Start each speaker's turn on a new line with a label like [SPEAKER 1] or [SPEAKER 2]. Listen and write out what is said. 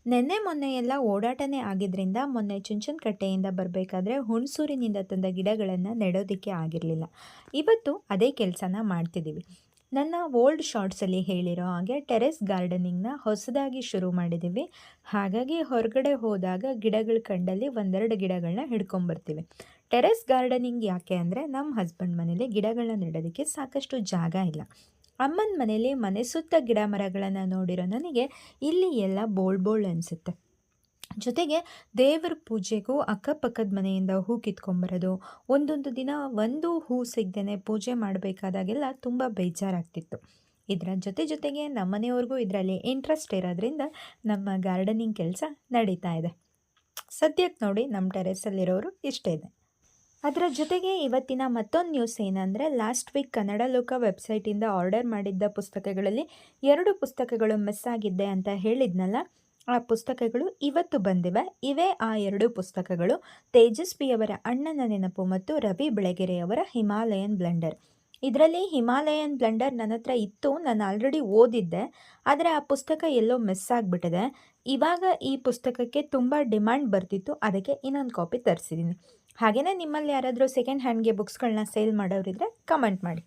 [SPEAKER 1] ನೆನ್ನೆ ಮೊನ್ನೆ ಎಲ್ಲ ಓಡಾಟನೇ ಆಗಿದ್ರಿಂದ ಮೊನ್ನೆ ಚುಂಚನಕಟ್ಟೆಯಿಂದ ಬರಬೇಕಾದ್ರೆ ಹುಣಸೂರಿನಿಂದ ತಂದ ಗಿಡಗಳನ್ನು ನೆಡೋದಕ್ಕೆ ಆಗಿರಲಿಲ್ಲ. ಇವತ್ತು ಅದೇ ಕೆಲಸನ ಮಾಡ್ತಿದ್ದೀವಿ. ನನ್ನ ಓಲ್ಡ್ ಶಾರ್ಟ್ಸಲ್ಲಿ ಹೇಳಿರೋ ಹಾಗೆ ಟೆರೆಸ್ ಗಾರ್ಡನಿಂಗ್ನ ಹೊಸದಾಗಿ ಶುರು ಮಾಡಿದ್ದೀವಿ. ಹಾಗಾಗಿ ಹೊರಗಡೆ ಹೋದಾಗ ಗಿಡಗಳ ಕಂಡಲ್ಲಿ ಒಂದೆರಡು ಗಿಡಗಳನ್ನ ಹಿಡ್ಕೊಂಬರ್ತೀವಿ. ಟೆರೆಸ್ ಗಾರ್ಡನಿಂಗ್ ಯಾಕೆ ಅಂದರೆ ನಮ್ಮ ಹಸ್ಬೆಂಡ್ ಮನೇಲಿ ಗಿಡಗಳನ್ನ ನೆಡೋದಕ್ಕೆ ಸಾಕಷ್ಟು ಜಾಗ ಇಲ್ಲ. ಅಮ್ಮನ ಮನೇಲಿ ಮನೆ ಸುತ್ತ ಗಿಡ ಮರಗಳನ್ನು ನೋಡಿರೋ ನನಗೆ ಇಲ್ಲಿ ಎಲ್ಲ ಬೋಳ್ ಅನಿಸುತ್ತೆ. ಜೊತೆಗೆ ದೇವರ ಪೂಜೆಗೂ ಅಕ್ಕಪಕ್ಕದ ಮನೆಯಿಂದ ಹೂ ಕಿತ್ಕೊಂಬರೋದು, ಒಂದೊಂದು ದಿನ ಒಂದು ಹೂ ಸಿಗದೇನೆ ಪೂಜೆ ಮಾಡಬೇಕಾದಾಗೆಲ್ಲ ತುಂಬ ಬೇಜಾರಾಗ್ತಿತ್ತು. ಇದರ ಜೊತೆಗೆ ನಮ್ಮನೆಯವ್ರಿಗೂ ಇದರಲ್ಲಿ ಇಂಟ್ರೆಸ್ಟ್ ಇರೋದ್ರಿಂದ ನಮ್ಮ ಗಾರ್ಡನಿಂಗ್ ಕೆಲಸ ನಡೀತಾ ಇದೆ. ಸದ್ಯಕ್ಕೆ ನೋಡಿ ನಮ್ಮ ಟೆರೆಸಲ್ಲಿರೋರು ಇಷ್ಟೇ ಇದೆ. ಅದರ ಜೊತೆಗೆ ಇವತ್ತಿನ ಮತ್ತೊಂದು ನ್ಯೂಸ್ ಏನಂದರೆ, ಲಾಸ್ಟ್ ವೀಕ್ ಕನ್ನಡ ಲೋಕ ವೆಬ್ಸೈಟಿಂದ ಆರ್ಡರ್ ಮಾಡಿದ್ದ ಪುಸ್ತಕಗಳಲ್ಲಿ 2 ಪುಸ್ತಕಗಳು ಮಿಸ್ ಆಗಿದ್ದೆ ಅಂತ ಹೇಳಿದ್ನಲ್ಲ, ಆ ಪುಸ್ತಕಗಳು ಇವತ್ತು ಬಂದಿವೆ. ಇವೇ ಆ 2 ಪುಸ್ತಕಗಳು: ತೇಜಸ್ವಿಯವರ ಅಣ್ಣನ ನೆನಪು ಮತ್ತು ರವಿ ಬೆಳಗೆರೆಯವರ ಹಿಮಾಲಯನ್ ಬ್ಲೆಂಡರ್. ಇದರಲ್ಲಿ ಹಿಮಾಲಯನ್ ಬ್ಲೆಂಡರ್ ನನ್ನ ಹತ್ರ ಇತ್ತು, ನಾನು ಆಲ್ರೆಡಿ ಓದಿದ್ದೆ. ಆದರೆ ಆ ಪುಸ್ತಕ ಎಲ್ಲೋ ಮಿಸ್ ಆಗಿಬಿಟ್ಟಿದೆ. ಇವಾಗ ಈ ಪುಸ್ತಕಕ್ಕೆ ತುಂಬ ಡಿಮ್ಯಾಂಡ್ ಬರ್ತಿತ್ತು, ಅದಕ್ಕೆ ಇನ್ನೊಂದು ಕಾಪಿ ತರಿಸಿದ್ದೀನಿ. ಹಾಗೆಯೇ ನಿಮ್ಮಲ್ಲಿ ಯಾರಾದರೂ ಸೆಕೆಂಡ್ ಹ್ಯಾಂಡ್ಗೆ ಬುಕ್ಸ್ಗಳನ್ನ ಸೇಲ್ ಮಾಡೋರಿದ್ದರೆ ಕಮೆಂಟ್ ಮಾಡಿ.